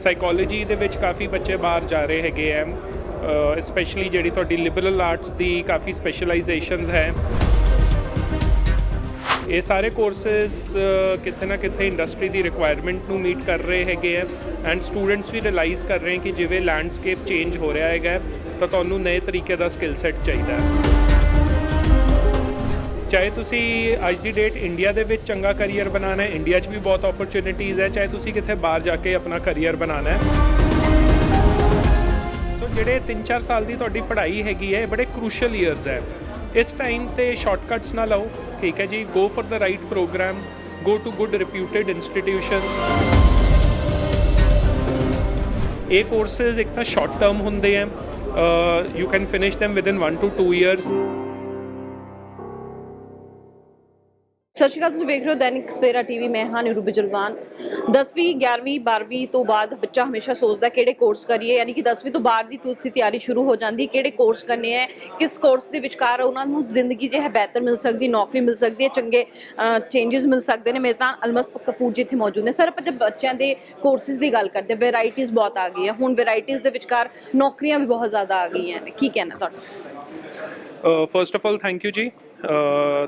Psychology ਦੇ ਵਿੱਚ ਕਾਫੀ ਬੱਚੇ ਬਾਹਰ ਜਾ ਰਹੇ ਹੈਗੇ ਹੈ, ਸਪੈਸ਼ਲੀ ਜਿਹੜੀ ਤੁਹਾਡੀ ਲਿਬਰਲ ਆਰਟਸ ਦੀ ਕਾਫੀ ਸਪੈਸ਼ਲਾਈਜੇਸ਼ਨਸ ਹੈ। ਇਹ ਸਾਰੇ ਕੋਰਸਿਸ ਕਿਤੇ ਨਾ ਕਿਤੇ ਇੰਡਸਟਰੀ ਦੀ ਰਿਕੁਆਇਰਮੈਂਟ ਨੂੰ ਮੀਟ ਕਰ ਰਹੇ ਹੈਗੇ ਹੈ ਐਂਡ ਸਟੂਡੈਂਟਸ ਵੀ ਰਿਅਲਾਈਜ਼ ਕਰ ਰਹੇ ਕਿ ਜਿਵੇਂ ਲੈਂਡਸਕੇਪ ਚੇਂਜ ਹੋ ਰਿਹਾ ਹੈਗਾ ਤਾਂ ਤੁਹਾਨੂੰ ਨਵੇਂ ਤਰੀਕੇ ਦਾ ਸਕਿੱਲ ਸੈੱਟ ਚਾਹੀਦਾ ਹੈ। ਚਾਹੇ ਤੁਸੀਂ ਅੱਜ ਦੀ ਡੇਟ ਇੰਡੀਆ ਦੇ ਵਿੱਚ ਚੰਗਾ ਕਰੀਅਰ ਬਣਾਉਣਾ ਹੈ, ਇੰਡੀਆ 'ਚ ਵੀ ਬਹੁਤ ਓਪਰਚੁਨਿਟੀਜ਼ ਹੈ, ਚਾਹੇ ਤੁਸੀਂ ਕਿਤੇ ਬਾਹਰ ਜਾ ਕੇ ਆਪਣਾ ਕਰੀਅਰ ਬਣਾਉਣਾ ਹੈ। ਸੋ ਜਿਹੜੇ 3-4 ਸਾਲ ਦੀ ਤੁਹਾਡੀ ਪੜ੍ਹਾਈ ਹੈਗੀ ਹੈ, ਬੜੇ ਕ੍ਰੂਸ਼ਲ ਈਅਰਸ ਹੈ। ਇਸ ਟਾਈਮ 'ਤੇ ਸ਼ਾਰਟਕਟਸ ਨਾ ਲਓ, ਠੀਕ ਹੈ ਜੀ। Go for the right program, go to good reputed institution. ਇਹ ਕੋਰਸਿਸ ਇੱਕ ਤਾਂ ਸ਼ਾਰਟ ਟਰਮ ਹੁੰਦੇ ਹੈ, you can finish them within 1 to 2 years। ਸਤਿ ਸ਼੍ਰੀ ਅਕਾਲ, ਤੁਸੀਂ ਵੇਖ ਰਹੇ ਹੋ ਦੈਨਿਕ ਸਵੇਰਾ ਟੀਵੀ। ਮੈਂ ਹਾਂ ਨਿਰੂ ਬਿਜਲਵਾਨ। 10ਵੀਂ 11ਵੀਂ 12ਵੀਂ ਤੋਂ ਬਾਅਦ ਬੱਚਾ ਹਮੇਸ਼ਾ ਸੋਚਦਾ ਕਿਹੜੇ ਕੋਰਸ ਕਰੀਏ, ਯਾਨੀ ਕਿ 10ਵੀਂ ਤੋਂ ਬਾਅਦ ਦੀ ਤੁਸੀਂ ਤਿਆਰੀ ਸ਼ੁਰੂ ਹੋ ਜਾਂਦੀ, ਕਿਹੜੇ ਕੋਰਸ ਕਰਨੇ ਹੈ, ਕਿਸ ਕੋਰਸ ਦੇ ਵਿਚਕਾਰ ਉਹਨਾਂ ਨੂੰ ਜ਼ਿੰਦਗੀ ਜੋ ਹੈ ਬਿਹਤਰ ਮਿਲ ਸਕਦੀ, ਨੌਕਰੀ ਮਿਲ ਸਕਦੀ ਹੈ, ਚੰਗੇ ਚੇਂਜਸ ਮਿਲ ਸਕਦੇ ਨੇ। ਮੇਰੇ ਤਾਂ ਅਲਮਸ ਕਪੂਰ ਜੀ ਇੱਥੇ ਮੌਜੂਦ ਨੇ। ਸਰ, ਆਪਾਂ ਜਦ ਬੱਚਿਆਂ ਦੇ ਕੋਰਸਿਸ ਦੀ ਗੱਲ ਕਰਦੇ, ਵੈਰਾਈਟੀਜ਼ ਬਹੁਤ ਆ ਗਈ ਹੈ ਹੁਣ, ਵੈਰਾਈਟੀਜ਼ ਦੇ ਵਿਚਕਾਰ ਨੌਕਰੀਆਂ ਵੀ ਬਹੁਤ ਜ਼ਿਆਦਾ ਆ ਗਈਆਂ ਨੇ, ਕੀ ਕਹਿਣਾ ਤੁਹਾਡਾ? First of all thank you ਜੀ,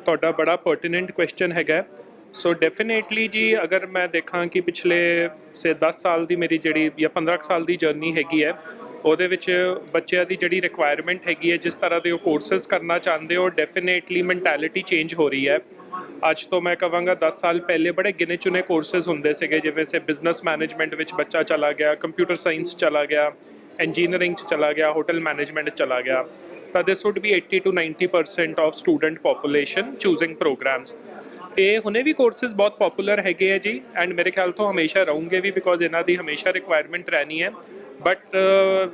ਤੁਹਾਡਾ ਬੜਾ ਪਰਟੀਨੈਂਟ ਕੁਐਸਚਨ ਹੈਗਾ। ਸੋ ਡੈਫੀਨੇਟਲੀ ਜੀ, ਅਗਰ ਮੈਂ ਦੇਖਾਂ ਕਿ ਪਿਛਲੇ 10 ਸਾਲ ਦੀ ਮੇਰੀ ਜਿਹੜੀ ਜਾਂ 15 ਸਾਲ ਦੀ ਜਰਨੀ ਹੈਗੀ ਹੈ, ਉਹਦੇ ਵਿੱਚ ਬੱਚਿਆਂ ਦੀ ਜਿਹੜੀ ਰਿਕੁਆਇਰਮੈਂਟ ਹੈਗੀ ਹੈ, ਜਿਸ ਤਰ੍ਹਾਂ ਦੇ ਉਹ ਕੋਰਸਿਸ ਕਰਨਾ ਚਾਹੁੰਦੇ ਹੋ, ਡੈਫੀਨੇਟਲੀ ਮੈਂਟੈਲਿਟੀ ਚੇਂਜ ਹੋ ਰਹੀ ਹੈ। ਅੱਜ ਤੋਂ ਮੈਂ ਕਹਾਂਗਾ 10 ਸਾਲ ਪਹਿਲੇ ਬੜੇ ਗਿਣੇ ਚੁਣੇ ਕੋਰਸਿਸ ਹੁੰਦੇ ਸੀਗੇ, ਜਿਵੇਂ ਸੇ ਬਿਜ਼ਨਸ ਮੈਨੇਜਮੈਂਟ ਵਿੱਚ ਬੱਚਾ ਚਲਾ ਗਿਆ, ਕੰਪਿਊਟਰ ਸਾਇੰਸ ਚਲਾ ਗਿਆ, ਇੰਜੀਨੀਅਰਿੰਗ 'ਚ ਚਲਾ ਗਿਆ, ਹੋਟਲ ਮੈਨੇਜਮੈਂਟ 'ਚ ਚਲਾ ਗਿਆ। ਤਾਂ this would be 80 to 90% of student population choosing programs. ਇਹ ਹੁਣੇ ਵੀ ਕੋਰਸਿਸ ਬਹੁਤ ਪੋਪੂਲਰ ਹੈਗੇ ਹੈ ਜੀ, ਐਂਡ ਮੇਰੇ ਖਿਆਲ ਤੋਂ ਹਮੇਸ਼ਾ ਰਹੂੰਗੇ ਵੀ, ਬਿਕੋਜ਼ ਇਹਨਾਂ ਦੀ ਹਮੇਸ਼ਾ ਰਿਕੁਆਇਰਮੈਂਟ ਰਹਿਣੀ ਹੈ। ਬਟ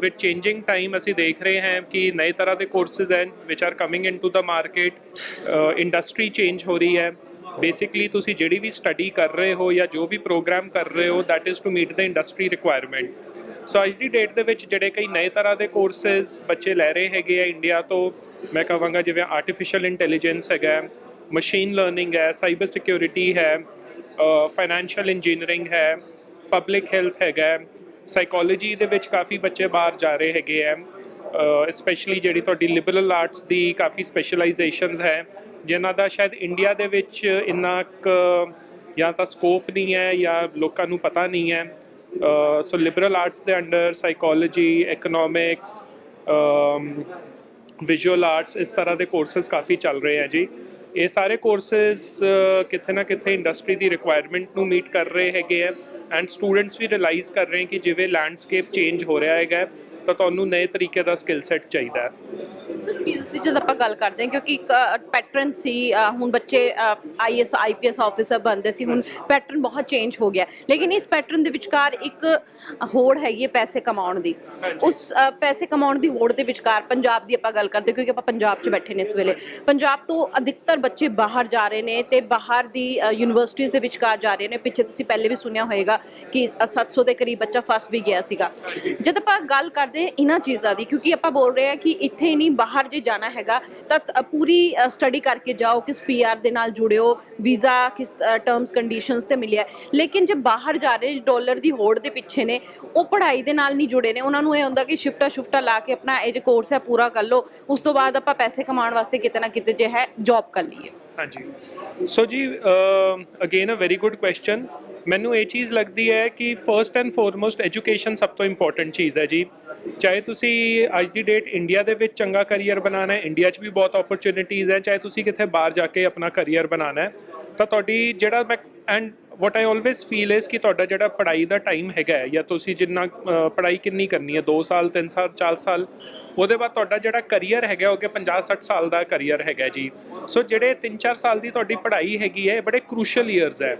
ਵਿਦ ਚੇਂਜਿੰਗ ਟਾਈਮ ਅਸੀਂ ਦੇਖ ਰਹੇ ਹਾਂ ਕਿ ਨਏ ਤਰ੍ਹਾਂ ਦੇ ਕੋਰਸਿਸ ਹੈ ਵਿਚ are coming into the market. Industry change ਹੋ ਰਹੀ ਹੈ। ਬੇਸਿਕਲੀ ਤੁਸੀਂ ਜਿਹੜੀ ਵੀ ਸਟੱਡੀ ਕਰ ਰਹੇ ਹੋ ਜਾਂ ਜੋ ਵੀ ਪ੍ਰੋਗਰਾਮ ਕਰ ਰਹੇ ਹੋ, that is to meet the industry requirement. So ਅੱਜ ਦੀ ਡੇਟ ਦੇ ਵਿੱਚ ਜਿਹੜੇ ਕਈ ਨਏ ਤਰ੍ਹਾਂ ਦੇ ਕੋਰਸਿਸ ਬੱਚੇ ਲੈ ਰਹੇ ਹੈਗੇ ਆ ਇੰਡੀਆ ਤੋਂ, ਮੈਂ ਕਹਾਂਗਾ ਜਿਵੇਂ ਆਰਟੀਫਿਸ਼ੀਅਲ ਇੰਟੈਲੀਜੈਂਸ ਹੈਗਾ, ਮਸ਼ੀਨ ਲਰਨਿੰਗ ਹੈ, ਸਾਈਬਰ ਸਿਕਿਉਰਿਟੀ ਹੈ, ਫਾਈਨੈਂਸ਼ੀਅਲ ਇੰਜੀਨੀਅਰਿੰਗ ਹੈ, ਪਬਲਿਕ ਹੈਲਥ ਹੈਗਾ। ਸਾਈਕੋਲੋਜੀ ਦੇ ਵਿੱਚ ਕਾਫੀ ਬੱਚੇ ਬਾਹਰ ਜਾ ਰਹੇ ਹੈਗੇ ਹੈ, ਸਪੈਸ਼ਲੀ ਜਿਹੜੀ ਤੁਹਾਡੀ ਲਿਬਰਲ ਆਰਟਸ ਦੀ ਕਾਫੀ ਸਪੈਸ਼ਲਾਈਜੇਸ਼ਨਸ ਹੈ, ਜਿਨ੍ਹਾਂ ਦਾ ਸ਼ਾਇਦ ਇੰਡੀਆ ਦੇ ਵਿੱਚ ਇੰਨਾ ਕੁ ਜਾਂ ਤਾਂ ਸਕੋਪ ਨਹੀਂ ਹੈ ਜਾਂ ਲੋਕਾਂ ਨੂੰ ਪਤਾ ਨਹੀਂ ਹੈ। ਸੋ ਲਿਬਰਲ ਆਰਟਸ ਦੇ under psychology, economics, visual arts, ਇਸ ਤਰ੍ਹਾਂ ਦੇ ਕੋਰਸਿਸ ਕਾਫੀ ਚੱਲ ਰਹੇ ਹੈ ਜੀ। ਇਹ ਸਾਰੇ ਕੋਰਸਿਸ ਕਿਤੇ ਨਾ ਕਿਤੇ ਇੰਡਸਟਰੀ ਦੀ ਰਿਕੁਆਇਰਮੈਂਟ ਨੂੰ ਮੀਟ ਕਰ ਰਹੇ ਹੈਗੇ ਹੈ ਐਂਡ ਸਟੂਡੈਂਟਸ ਵੀ ਰਿਅਲਾਈਜ਼ ਕਰ ਰਹੇ ਕਿ ਜਿਵੇਂ ਲੈਂਡਸਕੇਪ ਚੇਂਜ ਹੋ ਰਿਹਾ ਹੈਗਾ ਤਾਂ ਤੁਹਾਨੂੰ ਨਵੇਂ ਤਰੀਕੇ ਦਾ ਸਕਿੱਲ ਸੈੱਟ ਚਾਹੀਦਾ ਹੈ। ਸਕਿੱਲਸ ਦੀ ਜਦ ਆਪਾਂ ਗੱਲ ਕਰਦੇ ਹਾਂ, ਕਿਉਂਕਿ ਇੱਕ ਪੈਟਰਨ ਸੀ, ਹੁਣ ਬੱਚੇ IAS IPS ਆਫਿਸਰ ਬਣਦੇ ਸੀ, ਹੁਣ ਪੈਟਰਨ ਬਹੁਤ ਚੇਂਜ ਹੋ ਗਿਆ। ਲੇਕਿਨ ਇਸ ਪੈਟਰਨ ਦੇ ਵਿਚਕਾਰ ਇੱਕ ਹੋੜ ਹੈਗੀ ਹੈ ਪੈਸੇ ਕਮਾਉਣ ਦੀ। ਉਸ ਪੈਸੇ ਕਮਾਉਣ ਦੀ ਹੋੜ ਦੇ ਵਿਚਕਾਰ ਪੰਜਾਬ ਦੀ ਆਪਾਂ ਗੱਲ ਕਰਦੇ, ਕਿਉਂਕਿ ਆਪਾਂ ਪੰਜਾਬ 'ਚ ਬੈਠੇ ਨੇ ਇਸ ਵੇਲੇ। ਪੰਜਾਬ ਤੋਂ ਅਧਿਕਤਰ ਬੱਚੇ ਬਾਹਰ ਜਾ ਰਹੇ ਨੇ ਅਤੇ ਬਾਹਰ ਦੀ ਯੂਨੀਵਰਸਿਟੀਜ਼ ਦੇ ਵਿਚਕਾਰ ਜਾ ਰਹੇ ਨੇ। ਪਿੱਛੇ ਤੁਸੀਂ ਪਹਿਲੇ ਵੀ ਸੁਣਿਆ ਹੋਏਗਾ ਕਿ 700 ਦੇ ਕਰੀਬ ਬੱਚਾ ਫਸ ਵੀ ਗਿਆ ਸੀਗਾ। ਜਦ ਆਪਾਂ ਗੱਲ ਕਰਦੇ ਇਹਨਾਂ ਚੀਜ਼ਾਂ ਦੀ, ਕਿਉਂਕਿ ਆਪਾਂ ਬੋਲ ਰਹੇ ਹਾਂ ਕਿ ਇੱਥੇ ਹੀ ਨਹੀਂ, ਬਾਹਰ ਜੇ ਜਾਣਾ ਹੈਗਾ ਤਾਂ ਪੂਰੀ ਸਟੱਡੀ ਕਰਕੇ ਜਾਓ, ਕਿਸ PR ਦੇ ਨਾਲ ਜੁੜਿਓ, ਵੀਜ਼ਾ ਕਿਸ ਟਰਮਸ ਕੰਡੀਸ਼ਨਸ ਤੇ ਮਿਲਿਆ। ਲੇਕਿਨ ਜੇ ਬਾਹਰ ਜਾ ਰਹੇ ਡਾਲਰ ਦੀ ਹੋੜ ਦੇ ਪਿੱਛੇ ਨੇ, ਉਹ ਪੜ੍ਹਾਈ ਦੇ ਨਾਲ ਨਹੀਂ ਜੁੜੇ ਨੇ। ਉਹਨਾਂ ਨੂੰ ਇਹ ਹੁੰਦਾ ਕਿ ਸ਼ਿਫਟਾਂ ਲਾ ਕੇ ਆਪਣਾ ਇਹ ਜੋ ਕੋਰਸ ਹੈ ਪੂਰਾ ਕਰ ਲਓ, ਉਸ ਤੋਂ ਬਾਅਦ ਆਪਾਂ ਪੈਸੇ ਕਮਾਉਣ ਵਾਸਤੇ ਕਿਤੇ ਨਾ ਕਿਤੇ ਜੇ ਹੈ ਜੌਬ ਕਰ ਲਈਏ। ਹਾਂਜੀ, ਸੋ ਜੀ again a very good question. ਮੈਨੂੰ ਇਹ ਚੀਜ਼ ਲੱਗਦੀ ਹੈ ਕਿ ਫਸਟ ਐਂਡ ਫੋਰਮੋਸਟ ਐਜੂਕੇਸ਼ਨ ਸਭ ਤੋਂ ਇੰਪੋਰਟੈਂਟ ਚੀਜ਼ ਹੈ ਜੀ। ਚਾਹੇ ਤੁਸੀਂ ਅੱਜ ਦੀ ਡੇਟ ਇੰਡੀਆ ਦੇ ਵਿੱਚ ਚੰਗਾ ਕਰੀਅਰ ਬਣਾਉਣਾ ਹੈ, ਇੰਡੀਆ 'ਚ ਵੀ ਬਹੁਤ ਓਪਰਚੁਨਿਟੀਜ਼ ਹੈ, ਚਾਹੇ ਤੁਸੀਂ ਕਿਤੇ ਬਾਹਰ ਜਾ ਕੇ ਆਪਣਾ ਕਰੀਅਰ ਬਣਾਉਣਾ ਹੈ, ਤਾਂ ਤੁਹਾਡੀ ਜਿਹੜਾ ਮੈਂ and what I always feel is ਕਿ ਤੁਹਾਡਾ ਜਿਹੜਾ ਪੜ੍ਹਾਈ ਦਾ ਟਾਈਮ ਹੈਗਾ ਹੈ, ਜਾਂ ਤੁਸੀਂ ਜਿੰਨਾ ਪੜ੍ਹਾਈ ਕਿੰਨੀ ਕਰਨੀ ਹੈ, 2 ਸਾਲ 3 ਸਾਲ 4 ਸਾਲ, ਉਹਦੇ ਬਾਅਦ ਤੁਹਾਡਾ ਜਿਹੜਾ ਕਰੀਅਰ ਹੈਗਾ ਉਹ ਕਿ 50-60 ਸਾਲ ਦਾ ਕਰੀਅਰ ਹੈਗਾ ਜੀ। ਸੋ ਜਿਹੜੇ 3-4 ਸਾਲ ਦੀ ਤੁਹਾਡੀ ਪੜ੍ਹਾਈ ਹੈਗੀ ਹੈ, ਬੜੇ ਕ੍ਰੂਸ਼ਲ ਈਅਰਸ ਹੈ।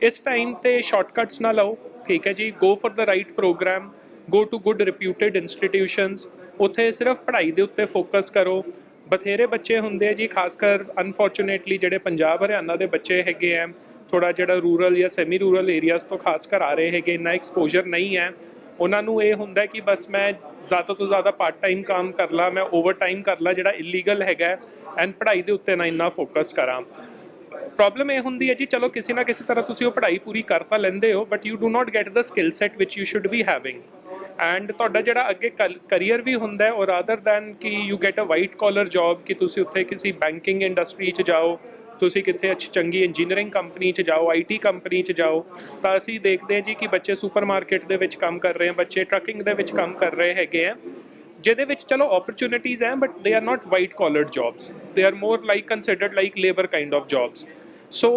ਇਸ ਟਾਈਮ 'ਤੇ ਸ਼ਾਰਟਕਟਸ ਨਾ ਲਓ, ਠੀਕ ਹੈ ਜੀ। Go for the right program, go to good reputed institutions. ਉੱਥੇ ਸਿਰਫ ਪੜ੍ਹਾਈ ਦੇ ਉੱਤੇ ਫੋਕਸ ਕਰੋ। ਬਥੇਰੇ ਬੱਚੇ ਹੁੰਦੇ ਆ ਜੀ, ਖਾਸ ਕਰ ਅਨਫੋਰਚੂਨੇਟਲੀ ਜਿਹੜੇ ਪੰਜਾਬ ਹਰਿਆਣਾ ਦੇ ਬੱਚੇ ਹੈਗੇ ਹੈ, ਥੋੜ੍ਹਾ ਜਿਹੜਾ ਰੂਰਲ ਜਾਂ ਸੈਮੀ ਰੂਰਲ ਏਰੀਆਜ਼ ਤੋਂ ਖਾਸ ਕਰ ਆ ਰਹੇ ਹੈਗੇ, ਇੰਨਾ ਐਕਸਪੋਜਰ ਨਹੀਂ ਹੈ। ਉਹਨਾਂ ਨੂੰ ਇਹ ਹੁੰਦਾ ਕਿ ਬਸ ਮੈਂ ਜ਼ਿਆਦਾ ਤੋਂ ਜ਼ਿਆਦਾ ਪਾਰਟ ਟਾਈਮ ਕੰਮ ਕਰ ਲਾਂ, ਮੈਂ ਓਵਰ ਟਾਈਮ ਕਰ ਲਾਂ ਜਿਹੜਾ ਇਲੀਗਲ ਹੈਗਾ, ਐਂਡ ਪੜ੍ਹਾਈ ਦੇ ਉੱਤੇ ਨਾ ਇੰਨਾ ਫੋਕਸ ਕਰਾਂ। ਪ੍ਰੋਬਲਮ ਇਹ ਹੁੰਦੀ ਹੈ ਜੀ, ਚਲੋ ਕਿਸੇ ਨਾ ਕਿਸੇ ਤਰ੍ਹਾਂ ਤੁਸੀਂ ਉਹ ਪੜ੍ਹਾਈ ਪੂਰੀ ਕਰ ਤਾਂ ਲੈਂਦੇ ਹੋ, but you do not get the skill set which you should be having. And ਤੁਹਾਡਾ ਜਿਹੜਾ ਅੱਗੇ ਕਰੀਅਰ ਵੀ ਹੁੰਦਾ ਹੈ, ਔਰ ਰਾਦਰ ਦੈਨ ਕਿ you get a white collar job, ਕਿ ਤੁਸੀਂ ਉੱਥੇ ਕਿਸੇ ਬੈਂਕਿੰਗ ਇੰਡਸਟਰੀ 'ਚ ਜਾਓ, ਤੁਸੀਂ ਕਿੱਥੇ ਅੱਛੀ ਚੰਗੀ ਇੰਜੀਨੀਅਰਿੰਗ ਕੰਪਨੀ 'ਚ ਜਾਓ, IT ਕੰਪਨੀ 'ਚ ਜਾਓ, ਤਾਂ ਅਸੀਂ ਦੇਖਦੇ ਹਾਂ ਜੀ ਕਿ ਬੱਚੇ ਸੁਪਰਮਾਰਕੀਟ ਦੇ ਵਿੱਚ ਕੰਮ ਕਰ ਰਹੇ ਆ, ਬੱਚੇ ਟਰੱਕਿੰਗ ਦੇ ਵਿੱਚ ਕੰਮ ਕਰ ਰਹੇ ਹੈਗੇ ਆ, ਜਿਹਦੇ ਵਿੱਚ ਚਲੋ ਓਪਰਚੁਨਿਟੀਜ਼ ਹੈ, but they are not white collared jobs, they are more like considered like labour kind of jobs. So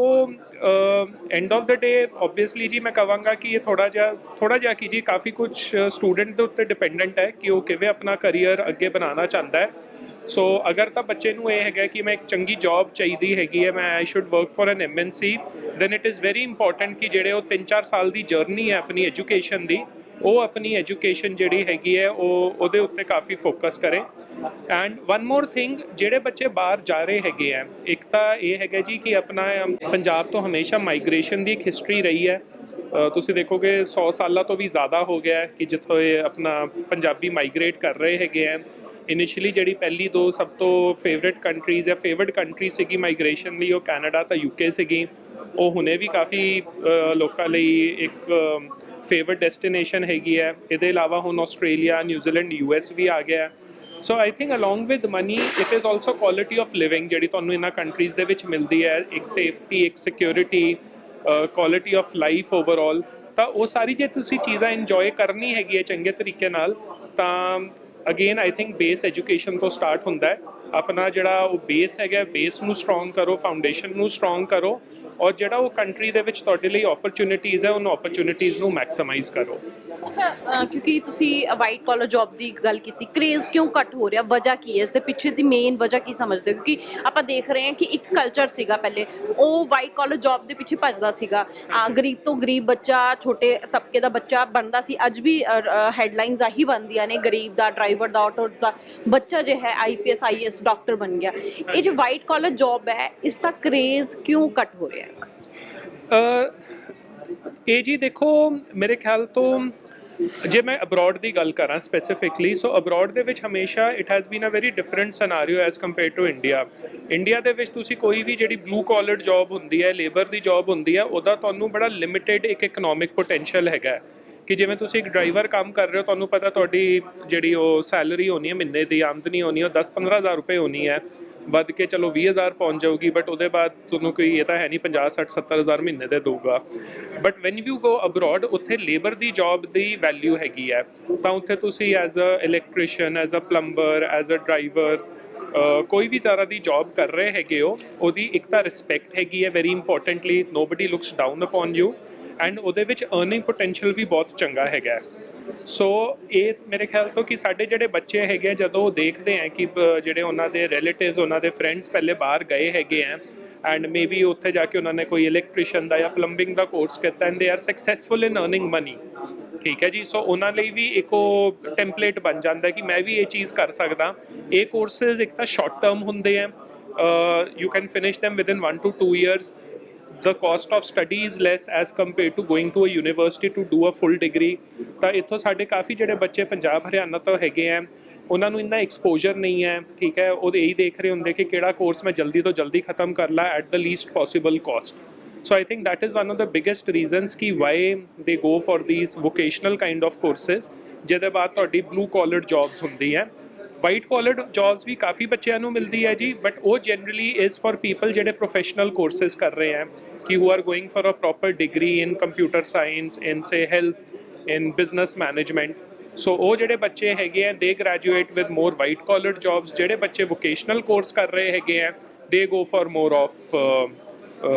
end of the day obviously ਜੀ ਮੈਂ ਕਹਾਂਗਾ ਕਿ ਇਹ ਥੋੜ੍ਹਾ ਜਿਹਾ ਕਿ ਜੀ ਕਾਫੀ ਕੁਝ ਸਟੂਡੈਂਟ ਦੇ ਉੱਤੇ ਡਿਪੈਂਡੈਂਟ ਹੈ ਕਿ ਉਹ ਕਿਵੇਂ ਆਪਣਾ ਕਰੀਅਰ ਅੱਗੇ ਬਣਾਉਣਾ ਚਾਹੁੰਦਾ ਹੈ। ਸੋ ਅਗਰ ਤਾਂ ਬੱਚੇ ਨੂੰ ਇਹ ਹੈਗਾ ਕਿ ਮੈਂ ਇੱਕ ਚੰਗੀ ਜੌਬ ਚਾਹੀਦੀ ਹੈਗੀ ਹੈ, ਮੈਂ I should work for an MNC, then it is very important ਕਿ ਜਿਹੜੇ ਉਹ 3-4 ਸਾਲ ਦੀ ਜਰਨੀ ਹੈ ਆਪਣੀ ਐਜੂਕੇਸ਼ਨ ਦੀ, ਉਹ ਆਪਣੀ ਐਜੂਕੇਸ਼ਨ ਜਿਹੜੀ ਹੈਗੀ ਹੈ ਉਹਦੇ ਉੱਤੇ ਕਾਫੀ ਫੋਕਸ ਕਰੇ। ਐਂਡ ਵਨ ਮੋਰ ਥਿੰਗ, ਜਿਹੜੇ ਬੱਚੇ ਬਾਹਰ ਜਾ ਰਹੇ ਹੈਗੇ ਆ, ਇੱਕ ਤਾਂ ਇਹ ਹੈਗਾ ਜੀ ਕਿ ਆਪਣਾ ਪੰਜਾਬ ਤੋਂ ਹਮੇਸ਼ਾ ਮਾਈਗ੍ਰੇਸ਼ਨ ਦੀ ਇੱਕ ਹਿਸਟਰੀ ਰਹੀ ਹੈ। ਤੁਸੀਂ ਦੇਖੋਗੇ 100 ਸਾਲਾਂ ਤੋਂ ਵੀ ਜ਼ਿਆਦਾ ਹੋ ਗਿਆ ਕਿ ਜਿੱਥੋਂ ਇਹ ਆਪਣਾ ਪੰਜਾਬੀ ਮਾਈਗ੍ਰੇਟ ਕਰ ਰਹੇ ਹੈਗੇ ਆ। ਇਨੀਸ਼ੀਅਲੀ ਜਿਹੜੀ ਪਹਿਲੀ ਦੋ ਸਭ ਤੋਂ ਫੇਵਰੇਟ ਕੰਟਰੀਜ਼ ਜਾਂ ਫੇਵਰਟ ਕੰਟਰੀ ਸੀਗੀ ਮਾਈਗ੍ਰੇਸ਼ਨ ਲਈ, ਉਹ ਕੈਨੇਡਾ ਤਾਂ UK ਸੀਗੀ। ਉਹ ਹੁਣੇ ਵੀ ਕਾਫੀ ਲੋਕਾਂ ਲਈ ਇੱਕ ਫੇਵਰਟ ਡੈਸਟੀਨੇਸ਼ਨ ਹੈਗੀ ਹੈ। ਇਹਦੇ ਇਲਾਵਾ ਹੁਣ ਆਸਟ੍ਰੇਲੀਆ, ਨਿਊਜ਼ੀਲੈਂਡ, US ਵੀ ਆ ਗਿਆ। So I think along with money it is also quality of living ਜਿਹੜੀ ਤੁਹਾਨੂੰ ਇਹਨਾਂ ਕੰਟਰੀਜ਼ ਦੇ ਵਿੱਚ ਮਿਲਦੀ ਹੈ, ਇੱਕ ਸੇਫਟੀ, ਇੱਕ security, quality of life overall. ਤਾਂ ਉਹ ਸਾਰੀ ਜੇ ਤੁਸੀਂ ਚੀਜ਼ਾਂ ਇੰਜੋਏ ਕਰਨੀ ਹੈਗੀ ਹੈ ਚੰਗੇ ਤਰੀਕੇ ਨਾਲ, ਤਾਂ again I think base education ਤੋਂ ਸਟਾਰਟ ਹੁੰਦਾ ਹੈ। ਆਪਣਾ ਜਿਹੜਾ ਉਹ ਬੇਸ ਹੈਗਾ, ਬੇਸ ਨੂੰ ਸਟਰੋਂਗ ਕਰੋ, ਫਾਊਂਡੇਸ਼ਨ ਨੂੰ ਸਟਰੋਂਗ ਕਰੋ, ਔਰ ਜਿਹੜਾ ਉਹ ਕੰਟਰੀ ਦੇ ਵਿੱਚ ਤੁਹਾਡੇ ਲਈ ਓਪਰਚੁਨਿਟੀਜ਼ ਹੈ, ਉਹਨਾਂ ਓਪਰਚੁਨਿਟੀਜ਼ ਨੂੰ ਮੈਕਸਿਮਾਈਜ਼ ਕਰੋ। ਅੱਛਾ, ਕਿਉਂਕਿ ਤੁਸੀਂ ਵਾਈਟ ਕਾਲਰ ਜੌਬ ਦੀ ਗੱਲ ਕੀਤੀ, ਕ੍ਰੇਜ਼ ਕਿਉਂ ਘੱਟ ਹੋ ਰਿਹਾ, ਵਜ੍ਹਾ ਕੀ ਹੈ ਇਸ ਦੇ ਪਿੱਛੇ ਦੀ ਮੇਨ ਵਜ੍ਹਾ ਕੀ ਸਮਝਦੇ ਹੋ? ਕਿਉਂਕਿ ਆਪਾਂ ਦੇਖ ਰਹੇ ਹਾਂ ਕਿ ਇੱਕ ਕਲਚਰ ਸੀਗਾ ਪਹਿਲੇ, ਉਹ ਵਾਈਟ ਕਾਲਰ ਜੌਬ ਦੇ ਪਿੱਛੇ ਭੱਜਦਾ ਸੀਗਾ, ਗਰੀਬ ਤੋਂ ਗਰੀਬ ਬੱਚਾ, ਛੋਟੇ ਤਬਕੇ ਦਾ ਬੱਚਾ ਬਣਦਾ ਸੀ। ਅੱਜ ਵੀ ਹੈਡਲਾਈਨਸ ਆਹੀ ਬਣਦੀਆਂ ਨੇ, ਗਰੀਬ ਦਾ, ਡਰਾਈਵਰ ਦਾ, ਆਟੋ ਦਾ ਬੱਚਾ ਜੋ ਹੈ IPS IAS ਡਾਕਟਰ ਬਣ ਗਿਆ। ਇਹ ਜੋ ਵਾਈਟ ਕਾਲਰ ਜੌਬ ਹੈ, ਇਸ ਦਾ ਕ੍ਰੇਜ਼ ਕਿਉਂ ਘੱਟ ਹੋ ਰਿਹਾ ਹੈ? ਇਹ ਜੀ ਦੇਖੋ, ਮੇਰੇ ਖਿਆਲ ਤੋਂ ਜੇ ਮੈਂ ਅਬਰੋਡ ਦੀ ਗੱਲ ਕਰਾਂ ਸਪੈਸੀਫਿਕਲੀ, ਸੋ ਅਬਰੋਡ ਦੇ ਵਿੱਚ ਹਮੇਸ਼ਾ it has been a very different scenario as compare to India. India ਦੇ ਵਿੱਚ ਤੁਸੀਂ ਕੋਈ ਵੀ ਜਿਹੜੀ ਬਲੂ ਕਾਲਰਡ ਜੌਬ ਹੁੰਦੀ ਹੈ, ਲੇਬਰ ਦੀ ਜੌਬ ਹੁੰਦੀ ਹੈ, ਉਹਦਾ ਤੁਹਾਨੂੰ ਬੜਾ ਲਿਮਿਟਿਡ ਇੱਕ ਇਕਨੋਮਿਕ ਪੋਟੈਂਸ਼ੀਅਲ ਹੈਗਾ ਕਿ ਜਿਵੇਂ ਤੁਸੀਂ ਇੱਕ ਡਰਾਈਵਰ ਕੰਮ ਕਰ ਰਹੇ ਹੋ, ਤੁਹਾਨੂੰ ਪਤਾ ਤੁਹਾਡੀ ਜਿਹੜੀ ਉਹ ਸੈਲਰੀ ਹੋਣੀ ਹੈ, ਮਹੀਨੇ ਦੀ ਆਮਦਨੀ ਹੋਣੀ ਉਹ 10-15 ਹਜ਼ਾਰ ਰੁਪਏ ਹੋਣੀ ਹੈ, ਵੱਧ ਕੇ ਚਲੋ 20,000 ਪਹੁੰਚ ਜਾਊਗੀ, ਬਟ ਉਹਦੇ ਬਾਅਦ ਤੁਹਾਨੂੰ ਕੋਈ ਇਹ ਤਾਂ ਹੈ ਨਹੀਂ 50-60-70 ਹਜ਼ਾਰ ਮਹੀਨੇ ਦੇ ਦਊਗਾ। But when you go abroad, ਉੱਥੇ ਲੇਬਰ ਦੀ ਜੌਬ ਦੀ ਵੈਲਿਊ ਹੈਗੀ ਹੈ, ਤਾਂ ਉੱਥੇ ਤੁਸੀਂ as a electrician, as a plumber, as a driver, ਕੋਈ ਵੀ ਤਰ੍ਹਾਂ ਦੀ ਜੌਬ ਕਰ ਰਹੇ ਹੈਗੇ ਹੋ, ਉਹਦੀ ਇੱਕ ਤਾਂ ਰਿਸਪੈਕਟ ਹੈਗੀ ਹੈ, very importantly nobody looks down upon you, and ਉਹਦੇ ਵਿੱਚ ਅਰਨਿੰਗ ਪੋਟੈਂਸ਼ੀਅਲ ਵੀ ਬਹੁਤ ਚੰਗਾ ਹੈਗਾ। ਸੋ ਇਹ ਮੇਰੇ ਖਿਆਲ ਤੋਂ ਕਿ ਸਾਡੇ ਜਿਹੜੇ ਬੱਚੇ ਹੈਗੇ, ਜਦੋਂ ਉਹ ਦੇਖਦੇ ਹੈ ਕਿ ਜਿਹੜੇ ਉਹਨਾਂ ਦੇ ਰਿਲੇਟਿਵਸ, ਉਹਨਾਂ ਦੇ ਫਰੈਂਡਸ ਪਹਿਲੇ ਬਾਹਰ ਗਏ ਹੈਗੇ ਆ, ਐਂਡ ਮੇ ਬੀ ਉੱਥੇ ਜਾ ਕੇ ਉਹਨਾਂ ਨੇ ਕੋਈ ਇਲੈਕਟ੍ਰੀਸ਼ੀਅਨ ਦਾ ਜਾਂ ਪਲੰਬਿੰਗ ਦਾ ਕੋਰਸ ਕੀਤਾ, and they are successful in earning money, ਠੀਕ ਹੈ ਜੀ। ਸੋ ਉਹਨਾਂ ਲਈ ਵੀ ਇੱਕ ਉਹ ਟੈਂਪਲੇਟ ਬਣ ਜਾਂਦਾ ਕਿ ਮੈਂ ਵੀ ਇਹ ਚੀਜ਼ ਕਰ ਸਕਦਾ। ਇਹ ਕੋਰਸਿਸ ਇੱਕ ਤਾਂ ਸ਼ਾਰਟ ਟਰਮ ਹੁੰਦੇ ਆ, you can finish them within 1 to 2 years. The cost of study is less as compared to going to a university to do a full degree. ਤਾਂ ਇੱਥੋਂ ਸਾਡੇ ਕਾਫੀ ਜਿਹੜੇ ਬੱਚੇ ਪੰਜਾਬ ਹਰਿਆਣਾ ਤੋਂ ਹੈਗੇ ਆ, ਉਹਨਾਂ ਨੂੰ ਇੰਨਾ ਐਕਸਪੋਜਰ ਨਹੀਂ ਹੈ, ਠੀਕ ਹੈ। ਉਹ ਇਹੀ ਦੇਖ ਰਹੇ ਹੁੰਦੇ ਕਿ ਕਿਹੜਾ ਕੋਰਸ ਮੈਂ ਜਲਦੀ ਤੋਂ ਜਲਦੀ ਖਤਮ ਕਰ ਲਾਂ at the least possible cost. So I think that is one of the biggest reasons ਕਿ why they go for these vocational kind of courses, ਜਿਹਦੇ ਬਾਅਦ ਤੁਹਾਡੀ blue collared jobs ਹੁੰਦੀ ਹੈ। ਵਾਈਟ ਕਾਲਰਡ ਜੌਬਸ ਵੀ ਕਾਫੀ ਬੱਚਿਆਂ ਨੂੰ ਮਿਲਦੀ ਹੈ ਜੀ, ਬਟ ਉਹ ਜਨਰਲੀ ਇਜ਼ ਫॉर ਪੀਪਲ ਜਿਹੜੇ ਪ੍ਰੋਫੈਸ਼ਨਲ ਕੋਰਸਿਸ ਕਰ ਰਹੇ ਹੈ, ਕਿ who are going for a proper degree in computer science, in say health, in business management. So ਉਹ ਜਿਹੜੇ ਬੱਚੇ ਹੈਗੇ ਆ, they graduate with more white collared jobs. ਜਿਹੜੇ ਬੱਚੇ ਵੋਕੇਸ਼ਨਲ ਕੋਰਸ ਕਰ ਰਹੇ ਹੈਗੇ ਆ, they go for more of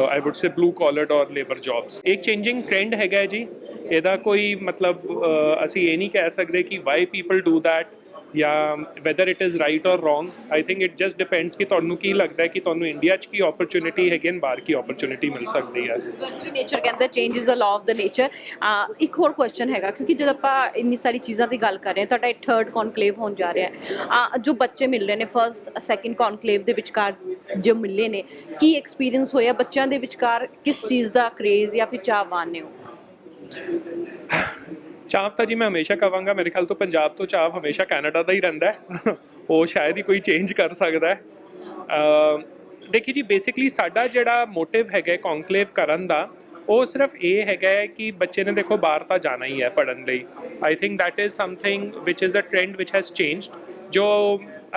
I would say blue collared or labour jobs. ਇੱਕ ਚੇਂਜਿੰਗ ਟ੍ਰੈਂਡ ਹੈਗਾ ਜੀ, ਇਹਦਾ ਕੋਈ ਮਤਲਬ ਅਸੀਂ ਇਹ ਨਹੀਂ ਕਹਿ ਸਕਦੇ ਕਿ ਵਾਈ ਪੀਪਲ ਡੂ ਦੈਟ, ਜਾਂ ਵੈਦਰ ਇਟ ਇਜ਼ ਰਾਈਟ ਔਰ wrong. I think it just depends ਕਿ ਤੁਹਾਨੂੰ ਕੀ ਲੱਗਦਾ ਹੈ ਕਿ ਤੁਹਾਨੂੰ ਇੰਡੀਆ 'ਚ ਕੀ ਓਪਰਚੁਨਿਟੀ ਹੈਗੀ ਹੈ, ਬਾਹਰ ਕੀ ਓਪਰਚੁਨਿਟੀ ਮਿਲ ਸਕਦੀ ਹੈ। ਵੈਸੇ ਵੀ ਨੇਚਰ ਕਹਿੰਦਾ change is the law of the nature. ਇੱਕ ਹੋਰ ਕੁਐਸਚਨ ਹੈਗਾ, ਕਿਉਂਕਿ ਜਦ ਆਪਾਂ ਇੰਨੀ ਸਾਰੀ ਚੀਜ਼ਾਂ ਦੀ ਗੱਲ ਕਰ ਰਹੇ ਹਾਂ, ਤੁਹਾਡਾ ਇੱਕ 3rd ਕੌਨਕਲੇਵ ਹੋਣ ਜਾ ਰਿਹਾ ਹੈ, ਜੋ ਬੱਚੇ ਮਿਲ ਰਹੇ ਨੇ 1st 2nd ਕੌਨਕਲੇਵ ਦੇ ਵਿਚਕਾਰ ਜੋ ਮਿਲੇ ਨੇ, ਕੀ ਐਕਸਪੀਰੀਅੰਸ ਹੋਇਆ ਬੱਚਿਆਂ ਦੇ ਵਿਚਕਾਰ? ਕਿਸ ਚੀਜ਼ ਦਾ ਕਰੇਜ਼ ਜਾਂ ਫਿਰ ਚਾਹਵਾਨ ਨੇ ਹੋ? ਚਾਹ ਤਾਂ ਜੀ ਮੈਂ ਹਮੇਸ਼ਾ ਕਹਾਂਗਾ, ਮੇਰੇ ਖਿਆਲ ਤੋਂ ਪੰਜਾਬ ਤੋਂ ਚਾਹ ਹਮੇਸ਼ਾ ਕੈਨੇਡਾ ਦਾ ਹੀ ਰਹਿੰਦਾ ਹੈ। ਉਹ ਸ਼ਾਇਦ ਹੀ ਕੋਈ ਚੇਂਜ ਕਰ ਸਕਦਾ ਹੈ। ਦੇਖੀ ਜੀ ਬੇਸਿਕਲੀ ਸਾਡਾ ਜਿਹੜਾ ਮੋਟਿਵ ਹੈਗਾ ਕੌਨਕਲੇਵ ਕਰਨ ਦਾ ਉਹ ਸਿਰਫ ਇਹ ਹੈਗਾ ਹੈ ਕਿ ਬੱਚੇ ਨੇ ਦੇਖੋ ਬਾਹਰ ਤਾਂ ਜਾਣਾ ਹੀ ਹੈ ਪੜ੍ਹਨ ਲਈ। I think that is something which is a trend which has changed, ਜੋ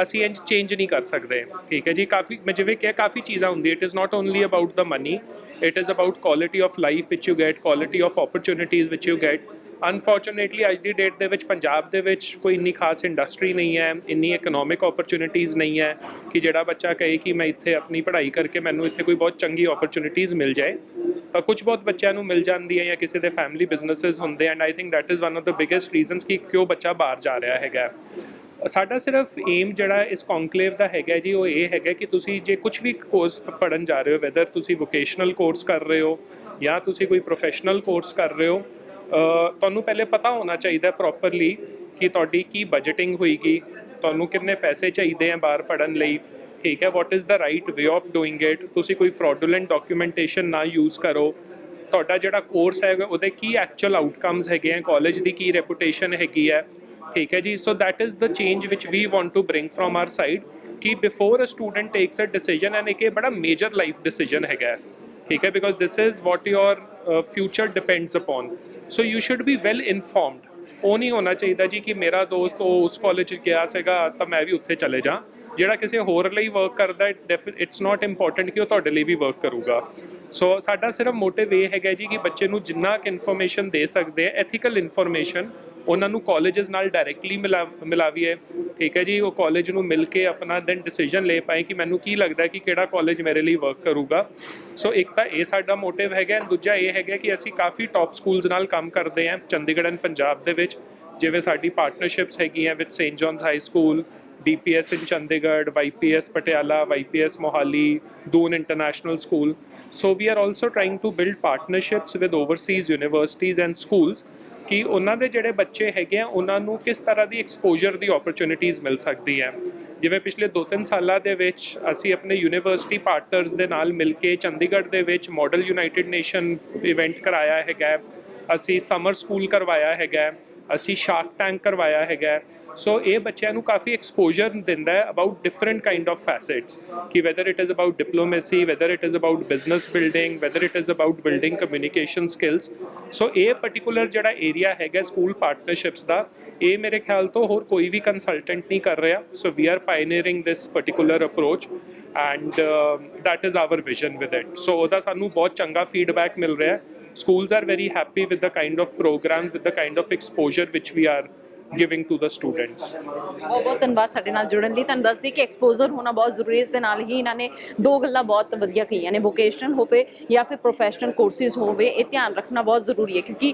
ਅਸੀਂ ਇੰਜ ਚੇਂਜ ਨਹੀਂ ਕਰ ਸਕਦੇ। ਠੀਕ ਹੈ ਜੀ, ਕਾਫੀ ਮੈਂ ਜਿਵੇਂ ਕਿਹਾ ਕਾਫੀ ਚੀਜ਼ਾਂ ਹੁੰਦੀਆਂ, it is not only about the money, it is about quality of life which you get, quality of opportunities which you get. Unfortunately ਅੱਜ ਦੀ ਡੇਟ ਦੇ ਵਿੱਚ ਪੰਜਾਬ ਦੇ ਵਿੱਚ ਕੋਈ ਇੰਨੀ ਖਾਸ ਇੰਡਸਟਰੀ ਨਹੀਂ ਹੈ, ਇੰਨੀ ਇਕਨੋਮਿਕ ਓਪਰਚੁਨਿਟੀਜ਼ ਨਹੀਂ ਹੈ ਕਿ ਜਿਹੜਾ ਬੱਚਾ ਕਹੇ ਕਿ ਮੈਂ ਇੱਥੇ ਆਪਣੀ ਪੜ੍ਹਾਈ ਕਰਕੇ ਮੈਨੂੰ ਇੱਥੇ ਕੋਈ ਬਹੁਤ ਚੰਗੀ ਓਪਰਚੁਨਿਟੀਜ਼ ਮਿਲ ਜਾਏ। ਕੁਝ ਬਹੁਤ ਬੱਚਿਆਂ ਨੂੰ ਮਿਲ ਜਾਂਦੀ ਹੈ ਜਾਂ ਕਿਸੇ ਦੇ ਫੈਮਿਲੀ ਬਿਜ਼ਨੈਸਿਸ ਹੁੰਦੇ, and I think that is one of the biggest reasons ਕਿ ਕਿਉਂ ਬੱਚਾ ਬਾਹਰ ਜਾ ਰਿਹਾ ਹੈਗਾ। ਸਾਡਾ ਸਿਰਫ ਏਮ ਜਿਹੜਾ ਇਸ ਕੌਨਕਲੇਵ ਦਾ ਹੈਗਾ ਜੀ ਉਹ ਇਹ ਹੈਗਾ ਕਿ ਤੁਸੀਂ ਜੇ ਕੁਝ ਵੀ ਕੋਰਸ ਪੜ੍ਹਨ ਜਾ ਰਹੇ ਹੋ, ਵੈਦਰ ਤੁਸੀਂ ਵੋਕੇਸ਼ਨਲ ਕੋਰਸ ਕਰ ਰਹੇ ਹੋ ਜਾਂ ਤੁਸੀਂ ਕੋਈ ਪ੍ਰੋਫੈਸ਼ਨਲ ਕੋਰਸ ਕਰ ਰਹੇ ਹੋ, ਤੁਹਾਨੂੰ ਪਹਿਲੇ ਪਤਾ ਹੋਣਾ ਚਾਹੀਦਾ ਪ੍ਰੋਪਰਲੀ ਕਿ ਤੁਹਾਡੀ ਕੀ ਬਜਟਿੰਗ ਹੋਏਗੀ, ਤੁਹਾਨੂੰ ਕਿੰਨੇ ਪੈਸੇ ਚਾਹੀਦੇ ਆ ਬਾਹਰ ਪੜ੍ਹਨ ਲਈ। ਠੀਕ ਹੈ, what is the right way of doing it. ਤੁਸੀਂ ਕੋਈ ਫਰੋਡੂਲੈਂਟ ਡਾਕੂਮੈਂਟੇਸ਼ਨ ਨਾ ਯੂਜ਼ ਕਰੋ। ਤੁਹਾਡਾ ਜਿਹੜਾ ਕੋਰਸ ਹੈਗਾ ਉਹਦੇ ਕੀ ਐਕਚੁਅਲ ਆਊਟਕਮਸ ਹੈਗੇ ਆ, ਕਾਲਜ ਦੀ ਕੀ ਰੈਪੂਟੇਸ਼ਨ ਹੈਗੀ ਹੈ। ਠੀਕ ਹੈ ਜੀ, so that is the change which we want to bring from our side ਕਿ before a student takes a decision, and ਇਹ ਬੜਾ ਮੇਜਰ ਲਾਈਫ ਡਿਸੀਜਨ ਹੈਗਾ। ਠੀਕ ਹੈ, because this is what your future depends upon, so you should be well informed. ਉਹ ਨਹੀਂ ਹੋਣਾ ਚਾਹੀਦਾ ਜੀ ਕਿ ਮੇਰਾ ਦੋਸਤ ਉਹ ਉਸ ਕਾਲਜ 'ਚ ਗਿਆ ਸੀਗਾ ਤਾਂ ਮੈਂ ਵੀ ਉੱਥੇ ਚਲੇ ਜਾ। ਜਿਹੜਾ ਕਿਸੇ ਹੋਰ ਲਈ ਵਰਕ ਕਰਦਾ ਇਟਸ ਨਾਟ ਇੰਪੋਰਟੈਂਟ ਕਿ ਉਹ ਤੁਹਾਡੇ ਲਈ ਵੀ ਵਰਕ ਕਰੂਗਾ। ਸੋ ਸਾਡਾ ਸਿਰਫ ਮੋਟਿਵ ਇਹ ਹੈਗਾ ਜੀ ਕਿ ਬੱਚੇ ਨੂੰ ਜਿੰਨਾ ਕੁ ਇਨਫੋਰਮੇਸ਼ਨ ਦੇ ਸਕਦੇ ਆ, ਐਥੀਕਲ ਇਨਫੋਰਮੇਸ਼ਨ, ਉਹਨਾਂ ਨੂੰ ਕਾਲਜਸ ਨਾਲ ਡਾਇਰੈਕਟਲੀ ਮਿਲਾਵੀਏ। ਠੀਕ ਹੈ ਜੀ, ਉਹ ਕਾਲਜ ਨੂੰ ਮਿਲ ਕੇ ਆਪਣਾ ਦੈਨ ਡਿਸੀਜਨ ਲੈ ਪਾਏ ਕਿ ਮੈਨੂੰ ਕੀ ਲੱਗਦਾ ਕਿ ਕਿਹੜਾ ਕਾਲਜ ਮੇਰੇ ਲਈ ਵਰਕ ਕਰੂਗਾ। ਸੋ ਇੱਕ ਤਾਂ ਇਹ ਸਾਡਾ ਮੋਟਿਵ ਹੈਗਾ, ਦੂਜਾ ਇਹ ਹੈਗਾ ਕਿ ਅਸੀਂ ਕਾਫੀ ਟੌਪ ਸਕੂਲਸ ਨਾਲ ਕੰਮ ਕਰਦੇ ਹਾਂ ਚੰਡੀਗੜ੍ਹ ਐਂਡ ਪੰਜਾਬ ਦੇ ਵਿੱਚ, ਜਿਵੇਂ ਸਾਡੀ ਪਾਰਟਨਰਸ਼ਿਪਸ ਹੈਗੀਆਂ with Saint John's high school, DPS in Chandigarh, YPS Patiala, YPS Mohali, Doon International School. So we are also trying to build partnerships with overseas universities and schools ਕਿ ਉਹਨਾਂ ਦੇ ਜਿਹੜੇ ਬੱਚੇ ਹੈਗੇ ਆ ਉਹਨਾਂ ਨੂੰ ਕਿਸ ਤਰ੍ਹਾਂ ਦੀ ਐਕਸਪੋਜ਼ਰ ਦੀ ਓਪਰਚੁਨਿਟੀਜ਼ ਮਿਲ ਸਕਦੀ ਹੈ। ਜਿਵੇਂ ਪਿਛਲੇ 2-3 ਸਾਲਾਂ ਦੇ ਵਿੱਚ ਅਸੀਂ ਆਪਣੇ ਯੂਨੀਵਰਸਿਟੀ ਪਾਰਟਨਰਸ ਦੇ ਨਾਲ ਮਿਲ ਕੇ ਚੰਡੀਗੜ੍ਹ ਦੇ ਵਿੱਚ ਮਾਡਲ ਯੂਨਾਈਟਿਡ ਨੇਸ਼ਨ ਇਵੈਂਟ ਕਰਾਇਆ ਹੈਗਾ, ਅਸੀਂ ਸਮਰ ਸਕੂਲ ਕਰਵਾਇਆ ਹੈਗਾ, ਅਸੀਂ ਸ਼ਾਰਕ ਟੈਂਕ ਕਰਵਾਇਆ ਹੈਗਾ। ਸੋ ਇਹ ਬੱਚਿਆਂ ਨੂੰ ਕਾਫੀ ਐਕਸਪੋਜ਼ਰ ਦਿੰਦਾ ਹੈ about different kind of fests ਕਿ whether it is about diplomacy, whether it is about business building, whether it is about building communication skills. So ਇਹ ਪਰਟੀਕੂਲਰ ਜਿਹੜਾ ਏਰੀਆ ਹੈਗਾ ਸਕੂਲ ਪਾਰਟਨਰਸ਼ਿਪਸ ਦਾ, ਇਹ ਮੇਰੇ ਖਿਆਲ ਤੋਂ ਹੋਰ ਕੋਈ ਵੀ ਕੰਸਲਟੈਂਟ ਨਹੀਂ ਕਰ ਰਿਹਾ। So we are pioneering this particular approach and that is our vision with it. So ਉਹਦਾ ਸਾਨੂੰ ਬਹੁਤ ਚੰਗਾ ਫੀਡਬੈਕ ਮਿਲ ਰਿਹਾ। Schools are very happy with the kind of programs, with the kind of exposure which we are giving to the students. ਬਹੁਤ ਬਹੁਤ ਧੰਨਵਾਦ ਸਾਡੇ ਨਾਲ ਜੁੜਨ ਲਈ। ਤੁਹਾਨੂੰ ਦੱਸਦੀ ਕਿ ਐਕਸਪੋਜ਼ਰ ਹੋਣਾ ਬਹੁਤ ਜ਼ਰੂਰੀ ਹੈ। ਇਸ ਦੇ ਨਾਲ ਹੀ ਇਹਨਾਂ ਨੇ ਦੋ ਗੱਲਾਂ ਬਹੁਤ ਵਧੀਆ ਕਹੀਆਂ ਨੇ, ਵੋਕੇਸ਼ਨਲ ਹੋਵੇ ਜਾਂ ਫਿਰ ਪ੍ਰੋਫੈਸ਼ਨਲ ਕੋਰਸਿਸ ਹੋਵੇ, ਇਹ ਧਿਆਨ ਰੱਖਣਾ ਬਹੁਤ ਜ਼ਰੂਰੀ ਹੈ ਕਿਉਂਕਿ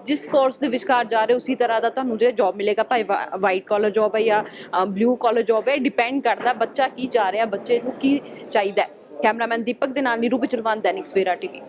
ਜਿਸ ਕੋਰਸ ਦੇ ਵਿਚਕਾਰ ਜਾ ਰਹੇ ਉਸੇ ਤਰ੍ਹਾਂ ਦਾ ਤੁਹਾਨੂੰ ਜੇ ਜੌਬ ਮਿਲੇਗਾ, ਭਾਵੇਂ ਵਾਈਟ ਕਾਲਰ ਜੌਬ ਹੈ ਜਾਂ ਬਲੂ ਕਾਲਰ ਜੌਬ ਹੈ, ਡਿਪੈਂਡ ਕਰਦਾ ਬੱਚਾ ਕੀ ਜਾ ਰਿਹਾ, ਬੱਚੇ ਨੂੰ ਕੀ ਚਾਹੀਦਾ। ਕੈਮਰਾਮੈਨ ਦੀਪਕ ਦੇ ਨਾਲ ਨੀਰੂ ਬਿਚਲਵਾਨ, ਦੈਨਿਕ ਸਵੇਰਾ TV।